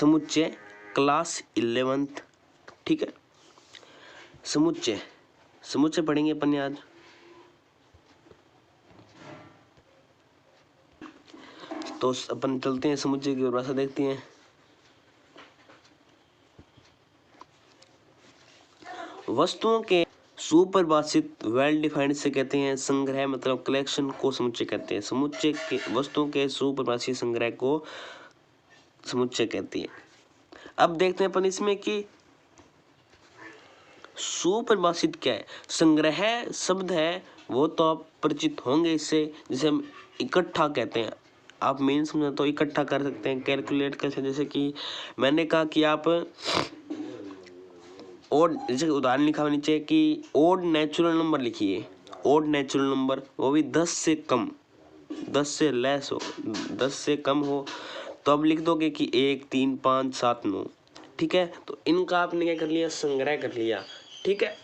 समुच्चय class 11th। ठीक है, समुच्चय समुच्चय पढ़ेंगे अपन आज। तो अपन चलते हैं समुच्चय की परिभाषा देखते हैं। वस्तुओं के सुपरिभाषित वेल डिफाइंड से कहते हैं संग्रह, मतलब कलेक्शन को समुच्चय कहते हैं। समुच्चय के वस्तुओं के सुपरिभाषित संग्रह को समुच्चय कहती है। अब देखते हैं अपन इसमें कि सुपरिभाषित क्या है। संग्रह शब्द है वो तो आप परिचित होंगे इससे, जिसे हम इकट्ठा कहते हैं। आप मेन समझो तो इकट्ठा कर सकते हैं, कैलकुलेट कर सकते हैं। जैसे कि मैंने कहा कि आप ओड, जैसे उदाहरण लिखा हुआ नीचे कि ओड नेचुरल नंबर लिखिए। ओड नेचुरल नंबर वो भी 10 से कम, 10 से लेस हो, 10 से कम हो तो अब लिख दोगे कि 1 3 5 7 9। ठीक है, तो इनका आपने क्या कर लिया, संग्रह कर लिया। ठीक है,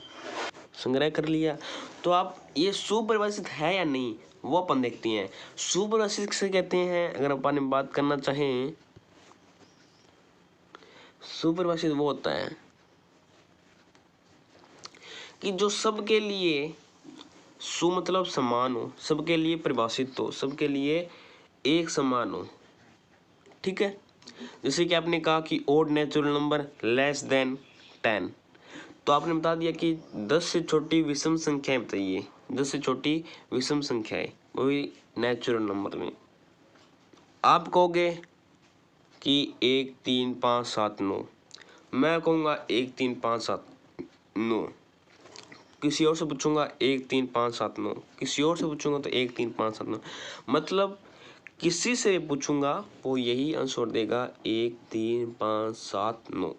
संग्रह कर लिया। तो आप ये सुपरिभाषित है या नहीं वो अपन देखते हैं। सुपरिभाषित किसे कहते हैं, अगर अपन बात करना चाहें, सुपरिभाषित वो होता है कि जो सबके लिए सु मतलब समान हो, सबके लिए परिभाषित हो, सबके लिए एक समान हो। ठीक है, जैसे कि आपने कहा कि odd natural number less than 10, तो आपने बता दिया कि 10 से छोटी विषम संख्याएं बताइए। 10 से छोटी विषम संख्याएं वो भी नेचुरल नंबर में। आप कहोगे कि 1 3 5 7 9, मैं कहूँगा 1 3 5 7 9। किसी और से पूछूंगा 1 3 5 7 9, किसी और से पूछूंगा तो 1 3 5 7 9। मतलब किसी से पूछूंगा वो यही आंसर देगा 1 3 5 7 9,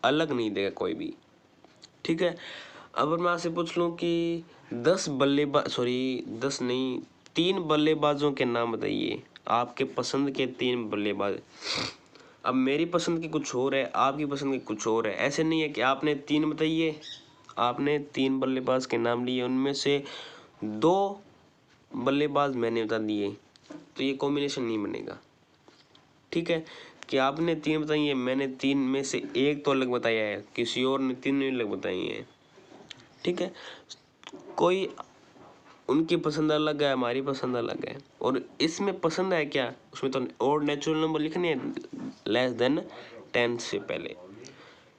अलग नहीं देगा कोई भी। ठीक है, अब मैं आपसे पूछ लूं कि 10 3 बल्लेबाजों के नाम बताइए, आपके पसंद के 3 बल्लेबाज। अब मेरी पसंद की कुछ और है, आपकी पसंद की कुछ और है। ऐसे नहीं है कि आपने 3 बताइए, आपने 3 बल्लेबाज के नाम लिए, उनमें से 2 बल्लेबाज मैंने बता दिए, तो ये कॉम्बिनेशन नहीं बनेगा। ठीक है, कि आपने 3 बताई है, मैंने 3 में से 1 तो अलग बताया है, किसी और ने 3 अलग बताई है। ठीक है, कोई उनकी पसंद अलग है, हमारी पसंद अलग है। और इसमें पसंद है क्या, उसमें तो और नेचुरल नंबर लिखने हैं लेस देन 10 से पहले,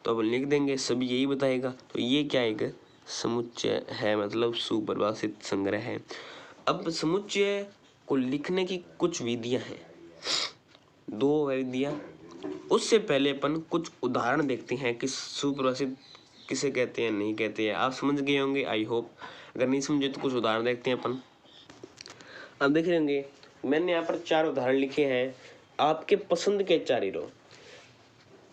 तो अब लिख देंगे, सभी यही बताएगा। तो ये क्या है, समुच्चय है, मतलब सुपरिभाषित संग्रह है। अब समुच्चय को लिखने की कुछ विधियां हैं, 2 विधियां। उससे पहले अपन कुछ उदाहरण देखते हैं कि सुपरिभाषित किसे कहते हैं, नहीं कहते हैं। आप समझ गए होंगे आई होप, अगर नहीं समझे तो कुछ उदाहरण देखते हैं अपन। अब देख रहे होंगे मैंने यहाँ पर 4 उदाहरण लिखे हैं, आपके पसंद के 4 हीरो।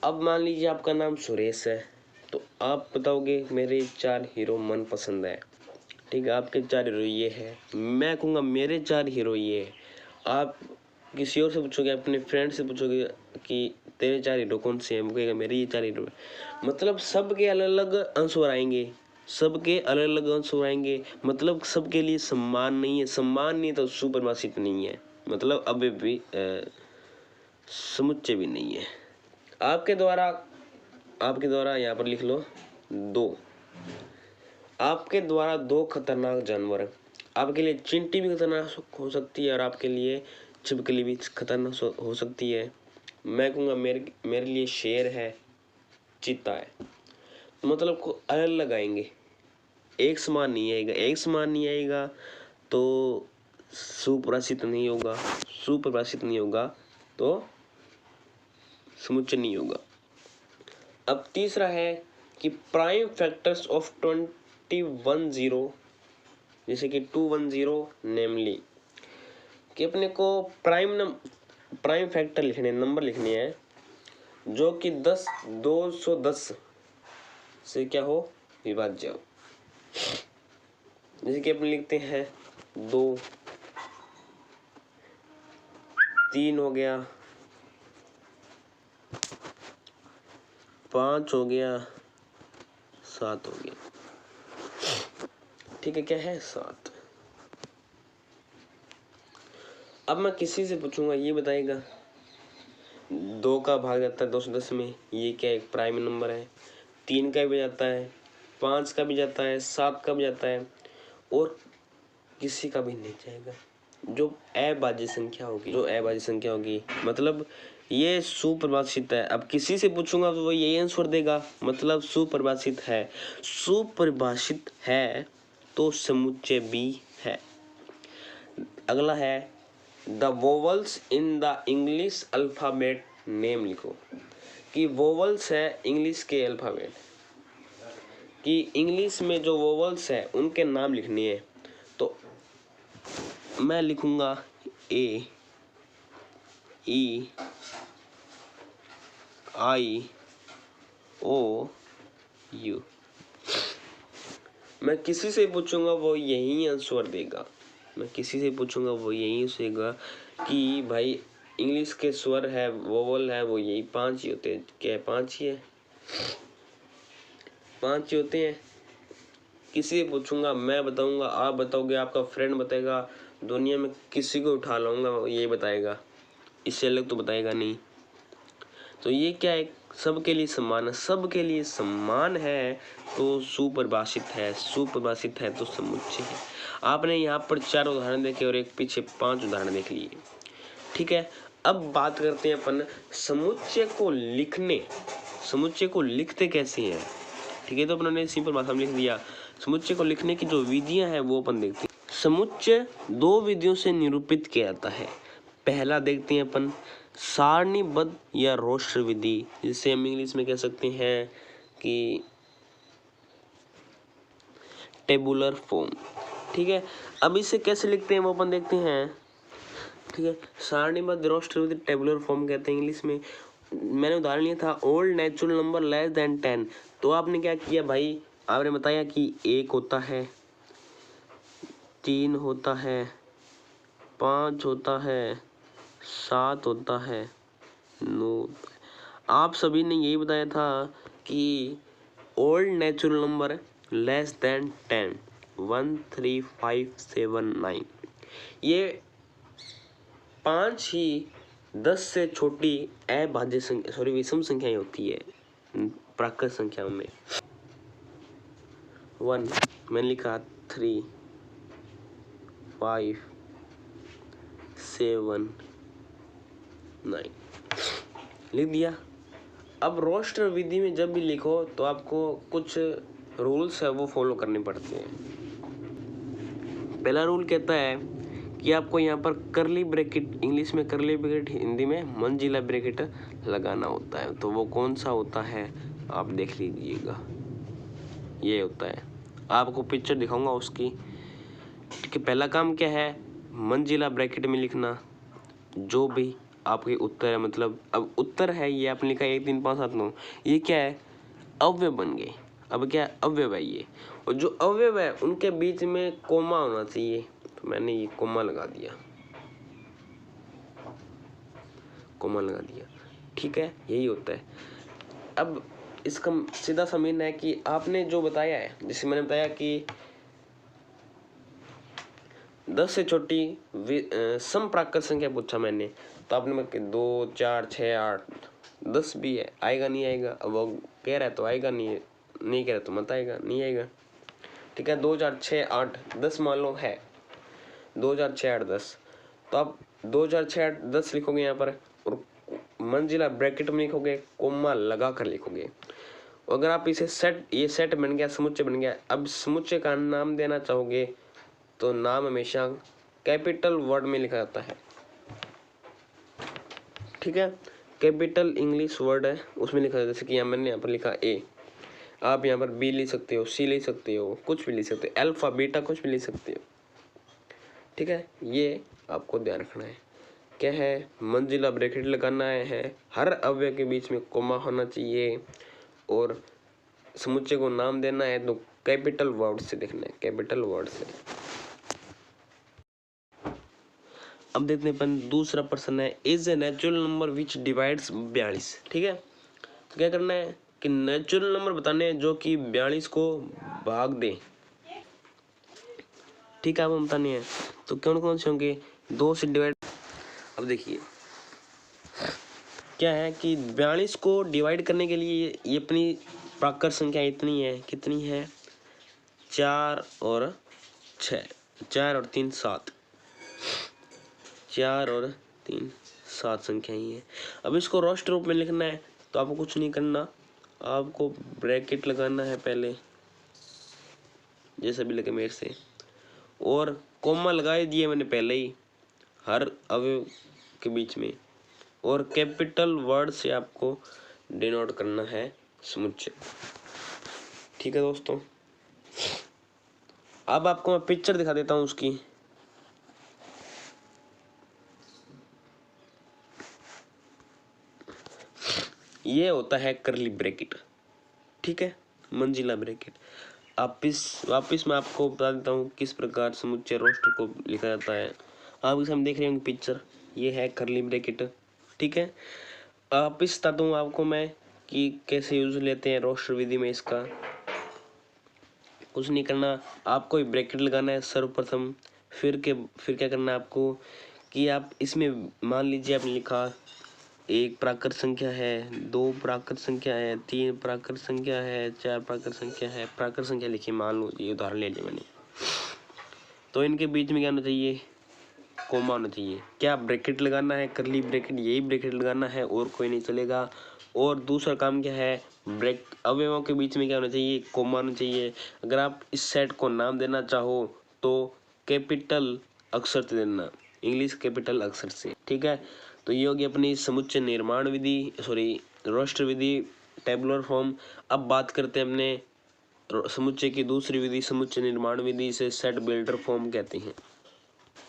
अब मान लीजिए आपका नाम सुरेश है, तो आप बताओगे मेरे 4 हीरो मन पसंद है। ठीक है, आपके 4 हीरो ये है, मैं कहूँगा मेरे 4 हीरो ये है। आप किसी और से पूछोगे, अपने फ्रेंड से पूछोगे कि तेरे 4 हीरो कौन से हैं, वो कहेगा मेरे ये 4 हीरो है। मतलब सबके अलग अलग आंसर आएंगे, सबके अलग अलग आंसर आएंगे। मतलब सबके लिए सम्मान नहीं है, सम्मान नहीं तो सुपरिभाषित नहीं है, मतलब अभी भी समुच्चय भी नहीं है। आपके द्वारा यहाँ पर लिख लो 2। आपके द्वारा 2 खतरनाक जानवर, आपके लिए चींटी भी खतरनाक हो सकती है और आपके लिए छिपकली भी खतरनाक हो सकती है। मैं कहूँगा मेरे लिए शेर है, चीता है। मतलब को अलग लगाएंगे, एक समान नहीं आएगा। एक समान नहीं आएगा तो सुपरिभाषित नहीं होगा, सुपरिभाषित नहीं होगा तो समुच्चय नहीं होगा। अब तीसरा है कि प्राइम फैक्टर्स ऑफ 210, जैसे कि 210 नेमली, कि अपने को प्राइम फैक्टर लिखने, नंबर लिखने हैं जो कि 210 से क्या हो, विभाज्य हो। जैसे कि अपने लिखते हैं 2 3 हो गया, 5 हो गया, 7 हो गया। ठीक है, क्या है 7। अब मैं किसी से पूछूंगा, ये बताएगा 2 का भाग जाता है 210 में, ये क्या एक प्राइम नंबर है। 3 का भी जाता है, 5 का भी जाता है, 7 का भी जाता है, और किसी का भी नहीं जाएगा। जो अभाज्य संख्या होगी, मतलब ये सुपरिभाषित है। अब किसी से पूछूंगा तो वो यही आंसर देगा, मतलब सुपरिभाषित है। सुपरिभाषित है तो समुच्चय भी है। अगला है the vowels in the English alphabet name लिखो, कि वोवल्स है इंग्लिश के अल्फाबेट, कि इंग्लिश में जो वोवल्स है उनके नाम लिखनी है। तो मैं लिखूंगा ए, ई, आई, ओ, यू। मैं किसी से पूछूंगा वो यही आंसर देगा, कि भाई इंग्लिश के स्वर है, वोवल है, वो यही 5 ही होते हैं। क्या 5 ही है? 5 ही होते हैं। किसी से पूछूंगा, मैं बताऊंगा, आप बताओगे, आपका फ्रेंड बताएगा, दुनिया में किसी को उठा लाऊंगा वो यही बताएगा, इससे अलग तो बताएगा नहीं। तो ये क्या है, सबके लिए समान है तो सुपरिभाषित है तो समुच्चय है। आपने यहाँ पर 4 उदाहरण देखे और एक पीछे 5 उदाहरण देख लिए, ठीक है। अब बात करते हैं अपन समुच्चय को लिखते कैसे हैं, ठीक है। तो अपने सिंपल भाषा में लिख दिया। समुच्चय को लिखने की जो विधियां हैं वो अपन देखते हैं। समुच्चय 2 विधियों से निरूपित किया जाता है। पहला देखते हैं अपन सारणीबद्ध या रोस्टर विधि, जिसे हम इंग्लिश में कह सकते हैं कि टेबुलर फॉर्म, ठीक है। अब इसे कैसे लिखते हैं वो अपन देखते हैं, ठीक है। सारणीबद्ध रोस्टर विधि टेबुलर फॉर्म कहते हैं इंग्लिश में। मैंने उदाहरण लिया था old natural number less than 10। तो आपने क्या किया भाई, आपने बताया कि 1 होता है, 3 होता है, 5 होता है, 7 होता है, 9। आप सभी ने यही बताया था कि old natural number less than 10, 1, 3, 5, 7, 9, ये 5 ही 10 से छोटी अभाज्य संख्या विषम संख्याएं होती है प्राकृत संख्याओं में। 1 मैंने लिखा, 3, 5, 7, 9 लिख दिया। अब रोस्टर विधि में जब भी लिखो तो आपको कुछ रूल्स है वो फॉलो करने पड़ते हैं। पहला रूल कहता है कि आपको यहाँ पर करली ब्रैकेट, इंग्लिश में करली ब्रैकेट, हिंदी में मंजिला ब्रैकेट लगाना होता है। तो वो कौन सा होता है आप देख लीजिएगा, ये होता है। आपको पिक्चर दिखाऊंगा उसकी, ठीक है। पहला काम क्या है, मंजिला ब्रैकेट में लिखना जो भी आपके उत्तर है, मतलब अब उत्तर है ये आपने लिखा 1, 3, 5, 7, 9, ये क्या है, अवयव बन गए। अब क्या अवयव है ये, और जो अवयव है उनके बीच में कोमा होना चाहिए, तो मैंने ये कोमा लगा दिया, ठीक है। यही होता है। अब इसका सीधा सा मीन है कि आपने जो बताया है, जैसे मैंने बताया कि 10 से छोटी समप्राकृत संख्या पूछा मैंने, तो आपने मैं 2, 4, 6, 8, 10 भी है, आएगा नहीं आएगा। अब वो कह रहा है तो आएगा, नहीं कह रहा तो मत आएगा, नहीं आएगा, ठीक है। 2, 4, 6, 8, 10 मान लो है, 2, 4, 6, 8, 10। तो आप 2, 4, 6, 8, 10 लिखोगे यहाँ पर, और मंजिला ब्रैकेट में लिखोगे, कोमा लगा कर लिखोगे। अगर आप इसे ये सेट बन गया, समुच्चय बन गया। अब समुच्चय का नाम देना चाहोगे तो नाम हमेशा कैपिटल वर्ड में लिखा जाता है, ठीक है। कैपिटल इंग्लिश वर्ड है उसमें लिखा जाता है। जैसे कि मैंने यहाँ पर लिखा ए, आप यहाँ पर बी लिख सकते हो, सी लिख सकते हो, कुछ भी लिख सकते हो, अल्फा बीटा कुछ भी लिख सकते हो, ठीक है। ये आपको ध्यान रखना है। क्या है, मंजिला ब्रैकेट लगाना है, हर अवयव के बीच में कोमा होना चाहिए, और समुच्चय को नाम देना है तो कैपिटल वर्ड से देखना है, कैपिटल वर्ड से। अब देखते हैं अपन दूसरा प्रश्न है, is a natural number which divides 42, ठीक है। तो क्या करना है कि नेचुरल नंबर बताने हैं जो कि 42 को भाग दे, ठीक है। आप बताने हैं तो कौन कौन से होंगे, 2 से डिवाइड। अब देखिए क्या है कि 42 को डिवाइड करने के लिए ये अपनी प्राकृत संख्या इतनी है, कितनी है, 4 और 6, 4 और 3 7, 4 और 3 7 संख्या ही है। अब इसको रोस्ट रूप में लिखना है तो आपको कुछ नहीं करना, आपको ब्रैकेट लगाना है पहले, जैसा भी लगे मेरे से, और कोमा लगा दिए मैंने पहले ही हर अवयव के बीच में, और कैपिटल वर्ड से आपको डिनोट करना है समुच्चय। ठीक है दोस्तों, अब आपको मैं पिक्चर दिखा देता हूँ उसकी। ये होता है करली ब्रैकेट, ठीक है, मंजिला ब्रैकेट। वापिस मैं आपको बता देता हूँ किस प्रकार समुच्चय रोस्टर को लिखा जाता है। आप इसे हम देख रहे होंगे पिक्चर, ये है करली ब्रैकेट, ठीक है। वापिस बताता हूँ आपको मैं कि कैसे यूज लेते हैं रोस्टर विधि में। इसका कुछ नहीं करना, आपको एक ब्रैकेट लगाना है सर्वप्रथम, फिर क्या करना है आपको कि आप इसमें मान लीजिए आपने लिखा 1 प्राकृत संख्या है, 2 प्राकृत संख्या है, 3 प्राकृत संख्या है, 4 प्राकृत संख्या है, प्राकृत संख्या लिखी मान लो, ये उदाहरण ले लिया मैंने। तो इनके बीच में क्या होना चाहिए, कोमा होना चाहिए। क्या ब्रैकेट लगाना है, करली ब्रैकेट, यही ब्रैकेट लगाना है और कोई नहीं चलेगा। और दूसरा काम क्या है, अवयवों के बीच में क्या होना चाहिए, कोमा होना चाहिए। अगर आप इस सेट को नाम देना चाहो तो कैपिटल अक्षर से देना, इंग्लिश कैपिटल अक्षर से, ठीक है। तो ये होगी अपनी समुच्चय निर्माण विधि, रोस्टर विधि, टेबुलर फॉर्म। अब बात करते हैं अपने समुच्चय की दूसरी विधि, समुच्चय निर्माण विधि, से सेट बिल्डर फॉर्म कहते हैं।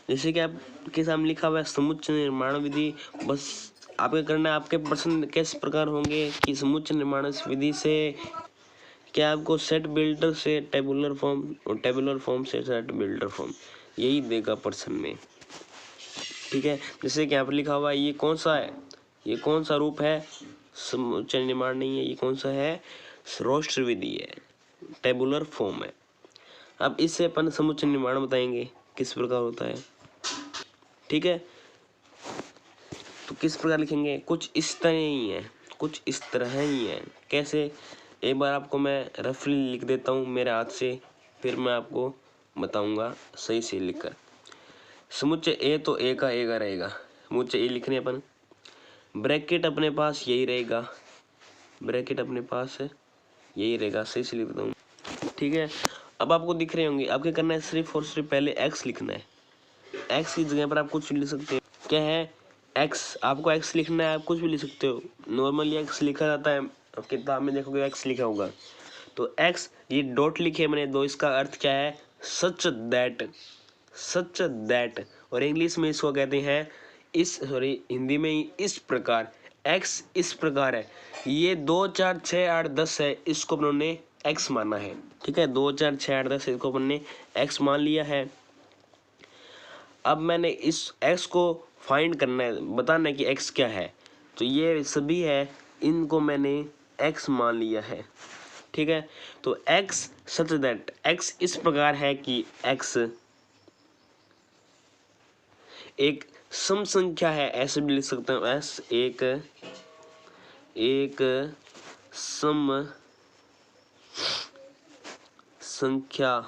जैसे कि आपके सामने लिखा हुआ है समुच्चय निर्माण विधि, बस आपको करना है, आपके प्रश्न किस प्रकार होंगे कि समुच्चय निर्माण विधि से क्या आपको सेट बिल्डर से टेबुलर फॉर्म, और टेबुलर फॉर्म से सेट बिल्डर फॉर्म, यही देगा प्रश्न में, ठीक है। जैसे कि यहाँ पर लिखा हुआ है, ये कौन सा है, ये कौन सा रूप है, समुच्चय निर्माण नहीं है, ये कौन सा है, रोस्टर विधि है, टेबुलर फॉर्म है। अब इससे अपन समुच्चय निर्माण बताएंगे किस प्रकार होता है, ठीक है। तो किस प्रकार लिखेंगे, कुछ इस तरह ही है, कुछ इस तरह ही है। कैसे, एक बार आपको मैं रफली लिख देता हूँ मेरे हाथ से, फिर मैं आपको बताऊंगा सही से लिखकर। समुच्चय ए तो ए का ए का रहेगा, समुच्चय ए लिखने अपन, ब्रैकेट अपने पास यही रहेगा, ब्रैकेट अपने पास यही रहेगा, सही से लिख देता हूँ, ठीक है। अब आपको दिख रहे होंगे, आपके करना है सिर्फ और सिर्फ पहले एक्स लिखना है। एक्स की जगह पर आप कुछ भी लिख सकते हो, क्या है एक्स, आपको एक्स लिखना है, आप कुछ भी लिख सकते हो। नॉर्मली एक्स लिखा जाता है, किताब में देखोगे एक्स लिखा होगा, तो एक्स, ये डॉट लिखे मैंने दो, इसका अर्थ क्या है, सच दैट, सच दैट। और इंग्लिश में इसको कहते हैं हिंदी में ही इस प्रकार, एक्स इस प्रकार है। ये 2 4 6 8 10 है, इसको उन्होंने एक्स माना है, ठीक है। 2 4 6 8 10 इसको अपन ने एक्स मान लिया है। अब मैंने इस एक्स को फाइंड करना है, बताना है कि एक्स क्या है, तो ये सभी है, इनको मैंने एक्स मान लिया है, ठीक है। तो एक्स सच दैट, एक्स इस प्रकार है कि एक्स एक सम संख्या है, ऐसे भी लिख सकते हूँ, एस एक सम संख्या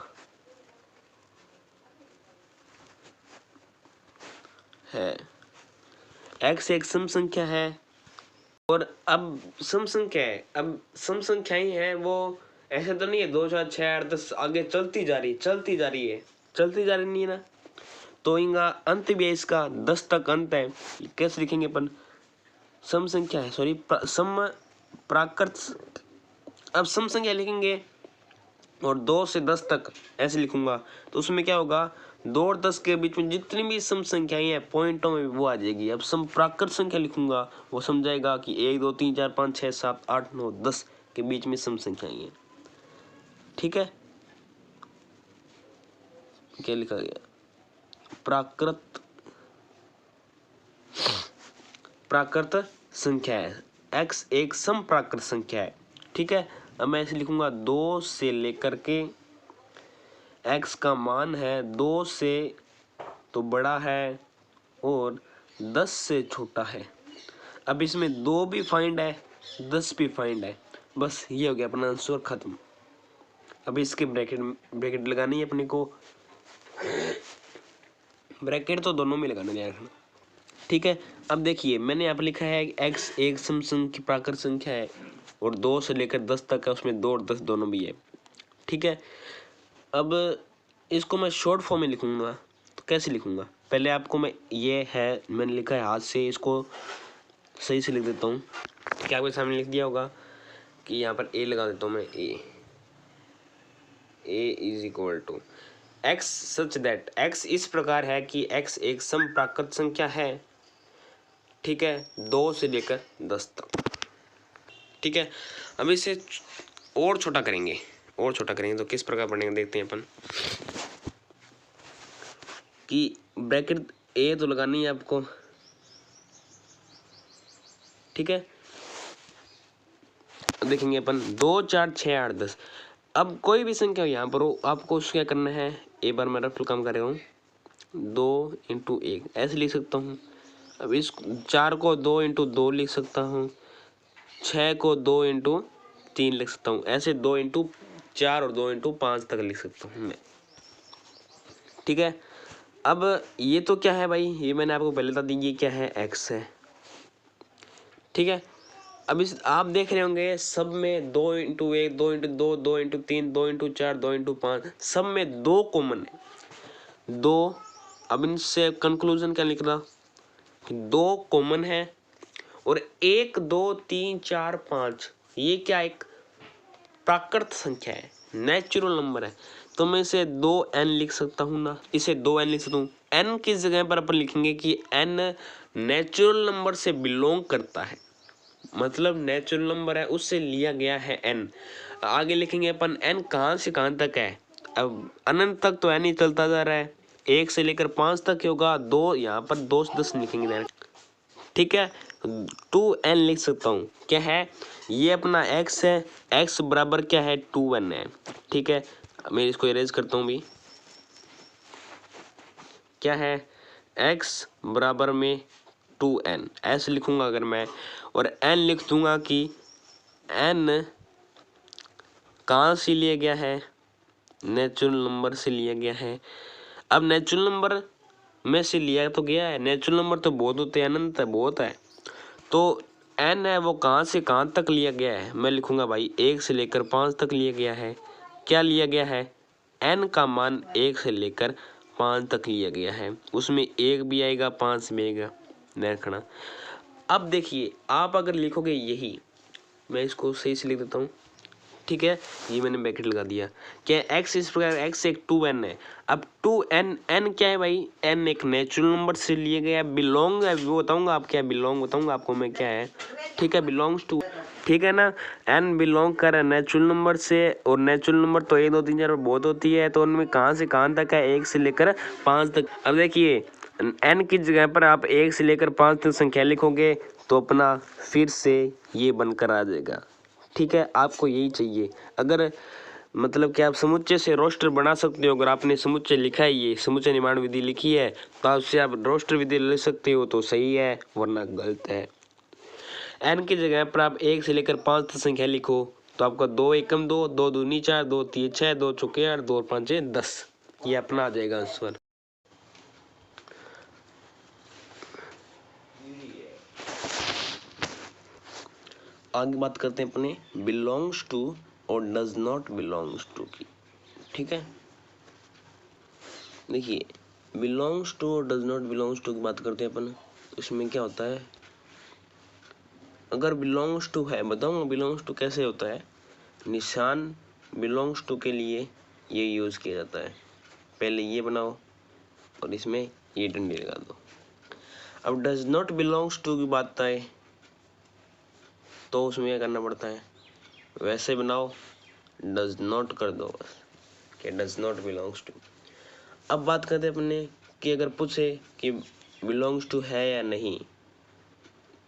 है, एक्स एक सम संख्या है। और अब सम संख्या है, अब सम संख्याएं हैं वो ऐसे तो नहीं है 2 4 6 8 10 आगे चलती जा रही है, चलती जा रही नहीं है ना, तो इनका अंत भी है, इसका 10 तक अंत है। कैसे लिखेंगे अपन, सम संख्या है, सम प्राकृत, अब सम संख्या लिखेंगे और 2 से 10 तक ऐसे लिखूंगा, तो उसमें क्या होगा, 2 और 10 के बीच में जितनी भी सम संख्याएं हैं पॉइंटों में वो आ जाएगी। अब सम प्राकृत संख्या लिखूंगा, वो समझाएगा कि 1 2 3 4 5 6 7 8 9 10 के बीच में सम संख्याएं हैं, ठीक है। क्या लिखा गया, प्राकृत संख्या है, x एक सम प्राकृत संख्या है, ठीक है। अब मैं ऐसे लिखूंगा 2 से लेकर के x का मान है 2 से तो बड़ा है और 10 से छोटा है। अब इसमें 2 भी फाइंड है, 10 भी फाइंड है, बस ये हो गया अपना आंसर खत्म। अब इसके ब्रैकेट लगानी है अपने को, ब्रैकेट तो दोनों में लगाना ध्यान रखना, ठीक है। अब देखिए मैंने यहाँ पर लिखा है x एक सम संख्या प्राकृत संख्या है और 2 से लेकर 10 तक है, उसमें 2 और 10 दोनों भी है, ठीक है। अब इसको मैं शॉर्ट फॉर्म में लिखूंगा, तो कैसे लिखूंगा, पहले आपको मैं ये है मैंने लिखा है हाथ से, इसको सही से लिख देता हूँ, क्या आपके सामने लिख दिया होगा कि यहाँ पर a लगा देता हूँ मैं, a is equal to x such that x इस प्रकार है कि x एक सम प्राकृत संख्या है, ठीक है, 2 से लेकर 10 तक, ठीक है। अब इसे और छोटा करेंगे, और छोटा करेंगे तो किस प्रकार पढ़ेंगे देखते हैं अपन, कि ब्रैकेट ए तो लगानी है आपको, ठीक है। देखेंगे अपन 2 4 6 8 10, अब कोई भी संख्या यहाँ पर हो आपको उसको क्या करना है, एक बार मैं रफल काम कर रहा हूँ, 2 इंटू 1 ऐसे लिख सकता हूँ। अब इस 4 को 2 इंटू 2 लिख सकता हूँ, 6 को 2 इंटू 3 लिख सकता हूँ, ऐसे 2 इंटू 4 और 2 इंटू 5 तक लिख सकता हूँ मैं, ठीक है। अब ये तो क्या है भाई, ये मैंने आपको पहले बता दी, ये क्या है x है, ठीक है। अब इस आप देख रहे होंगे सब में 2 into 1 2 into 2 2 into 3 2 into 4 2 into 5 सब में 2 कॉमन है, 2। अब इनसे कंक्लूजन क्या निकला कि 2 कॉमन है और 1 2 3 4 5 ये क्या एक प्राकृत संख्या है, नेचुरल नंबर है, तो मैं इसे 2n लिख सकता हूँ ना, इसे 2n लिख सकता हूँ। n किस जगह पर अपन लिखेंगे कि n नेचुरल नंबर से बिलोंग करता है, मतलब नेचुरल नंबर है उससे लिया गया है n। आगे लिखेंगे अपन n कहाँ से कहाँ तक है, अब अनंत तक तो n ही चलता जा रहा है, 1 से लेकर 5 तक होगा, 2 यहाँ पर 2 से 10 लिखेंगे डायरेक्ट, ठीक है। 2n लिख सकता हूँ, क्या है ये अपना x है, x बराबर क्या है 2n है, ठीक है। मैं इसको इरेज करता हूँ भी, क्या है x बराबर में 2n ऐसे लिखूंगा अगर मैं, और n लिख दूंगा कि n कहाँ से लिया गया है, नेचुरल नंबर से लिया गया है। अब नेचुरल नंबर में से लिया तो गया है, नेचुरल नंबर तो बहुत होते हैं, अनंत है बहुत है, तो n है वो कहाँ से कहाँ तक लिया गया है, मैं लिखूंगा भाई 1 से लेकर 5 तक लिया गया है। क्या लिया गया है, n का मान 1 से लेकर 5 तक लिया गया है, उसमें 1 भी आएगा 5 भी आएगा, ध्यान रखना। अब देखिए आप अगर लिखोगे यही, मैं इसको सही से लिख देता हूँ, ठीक है, ये मैंने ब्रैकेट लगा दिया, क्या x इस प्रकार x एक 2n है। अब 2n n क्या है भाई, n एक नेचुरल नंबर से लिए गया, बिलोंग है वो बताऊंगा आप क्या बिलोंग बताऊंगा आपको मैं क्या है, ठीक है, बिलोंग्स टू, ठीक है ना। n बिलोंग कर नेचुरल नंबर से, और नेचुरल नंबर तो 1 2 3 4 बहुत होती है, तो उनमें कहाँ से कहाँ तक है, 1 से लेकर 5 तक। अब देखिए n की जगह पर आप 1 से लेकर 5 तक संख्या लिखोगे तो अपना फिर से ये बनकर आ जाएगा, ठीक है। आपको यही चाहिए, अगर मतलब कि आप समुच्चय से रोस्टर बना सकते हो, अगर आपने समुच्चय लिखा है, ये समुच्चय निर्माण विधि लिखी है तो उससे आप रोस्टर विधि ले सकते हो तो सही है, वरना गलत है। n की जगह पर आप 1 से लेकर 5 तक संख्या लिखो तो आपका 2 एकम 2 2 दूनी 4 2 3 6 2 चौके 8 2 5 10, ये अपना आ जाएगा आंसर। आगे बात करते हैं अपने बिलोंग्स टू और डज नॉट बिलोंग्स टू की, ठीक है। देखिए बिलोंग्स टू और डज नॉट बिलोंग्स टू की बात करते हैं अपन, इसमें क्या होता है, अगर बिलोंग्स टू है बताऊंगा बिलोंग्स टू कैसे होता है, निशान बिलोंग्स टू के लिए ये यूज किया जाता है, पहले ये बनाओ और इसमें ये डंडी लगा दो। अब डज नॉट बिलोंग्स टू की बात आए तो उसमें क्या करना पड़ता है, वैसे बनाओ डज नॉट कर दो बस, कि डज नॉट बिलोंग्स टू। अब बात करते हैं अपने कि अगर पूछे कि बिलोंग्स टू है या नहीं,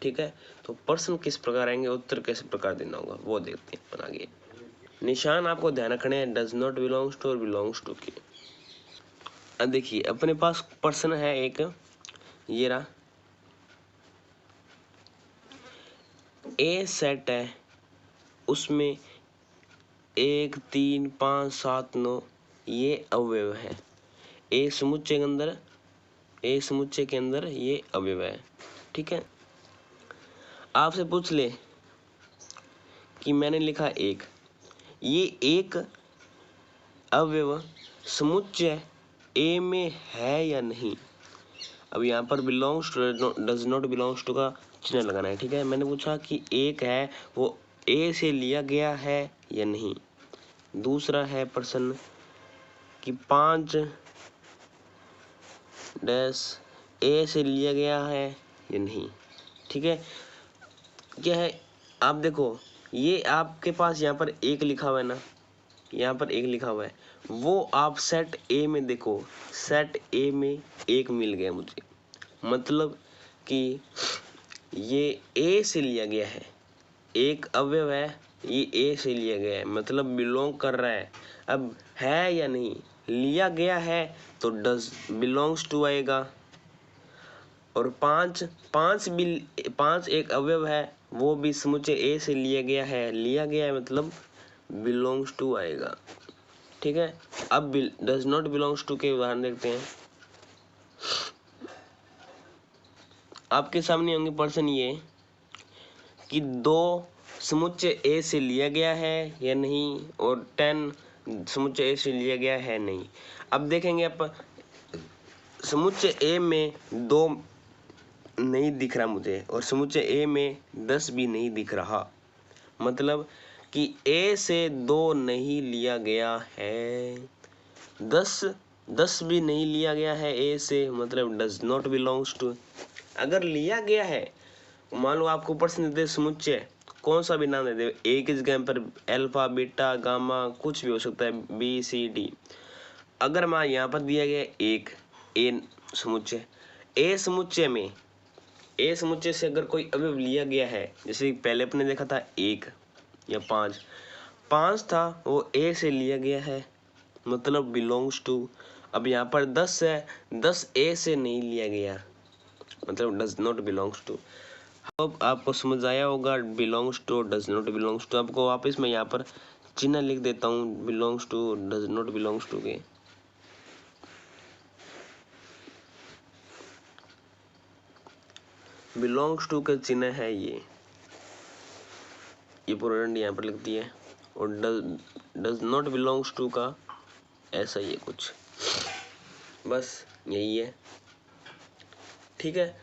ठीक है, तो प्रश्न किस प्रकार आएंगे, उत्तर किस प्रकार देना होगा वो देखते हैं अपन आगे। निशान आपको ध्यान रखने हैं डज नॉट बिलोंग्स टू और बिलोंग्स टू के। अब देखिए अपने पास प्रश्न है एक, ये रहा, ए सेट है उसमें 1 3 5 7 9 ये अवयव है। ए समुच्चय के अंदर ये अवयव है। ठीक है, आपसे पूछ ले कि मैंने लिखा एक, ये एक अवयव समुच्चय ए में है या नहीं। अब यहाँ पर belongs to does not belongs to का चिन्ह लगाना है। ठीक है, मैंने पूछा कि एक है वो ए से लिया गया है या नहीं। दूसरा है प्रश्न कि 5 डैश ए से लिया गया है या नहीं। ठीक है, क्या है, आप देखो ये आपके पास यहाँ पर एक लिखा हुआ है ना, यहाँ पर एक लिखा हुआ है, वो आप सेट ए में देखो, सेट ए में एक मिल गया मुझे, मतलब कि ये ए से लिया गया है, एक अवयव है, ये ए से लिया गया है, मतलब बिलोंग कर रहा है। अब है या नहीं, लिया गया है तो डज बिलोंग्स टू आएगा। और 5 एक अवयव है, वो भी समुच्चय ए से लिया गया है मतलब बिलोंग्स टू आएगा। ठीक है, अब डज नॉट बिलोंग्स टू के उदाहरण देखते हैं। आपके सामने होंगे प्रश्न ये कि 2 समुच्चय ए से लिया गया है या नहीं, और 10 समुच्चय ए से लिया गया है नहीं। अब देखेंगे आप समुच्चय ए में 2 नहीं दिख रहा मुझे, और समुच्चय ए में 10 भी नहीं दिख रहा, मतलब कि ए से 2 नहीं लिया गया है, 10 भी नहीं लिया गया है ए से, मतलब डज नॉट बिलोंग्स टू। अगर लिया गया है, मान लो आपको प्रश्न दे समुच्चय कौन सा भी नाम दे दे, ए की जगह पर अल्फा बीटा गामा कुछ भी हो सकता है, बी सी डी। अगर मैं यहाँ पर दिया गया एक ए समुच्चय, ए समुच्चय से अगर कोई अवयव लिया गया है, जैसे पहले अपने देखा था 1 या 5 था, वो ए से लिया गया है मतलब बिलोंग्स टू। अब यहाँ पर 10 है, 10 ए से नहीं लिया गया मतलब डज नॉट बिलोंग्स टू। अब आपको समझ आया होगा belongs to does not belongs to. आपको वापस मैं यहाँ पर चिन्ह लिख देता हूँ belongs to does not belongs to के। बिलोंग्स टू का चिन्ह है ये पूरा दंड यहाँ पर लिख दिया है, और डज नॉट बिलोंग्स टू का ऐसा ही है कुछ, बस यही है। ठीक है,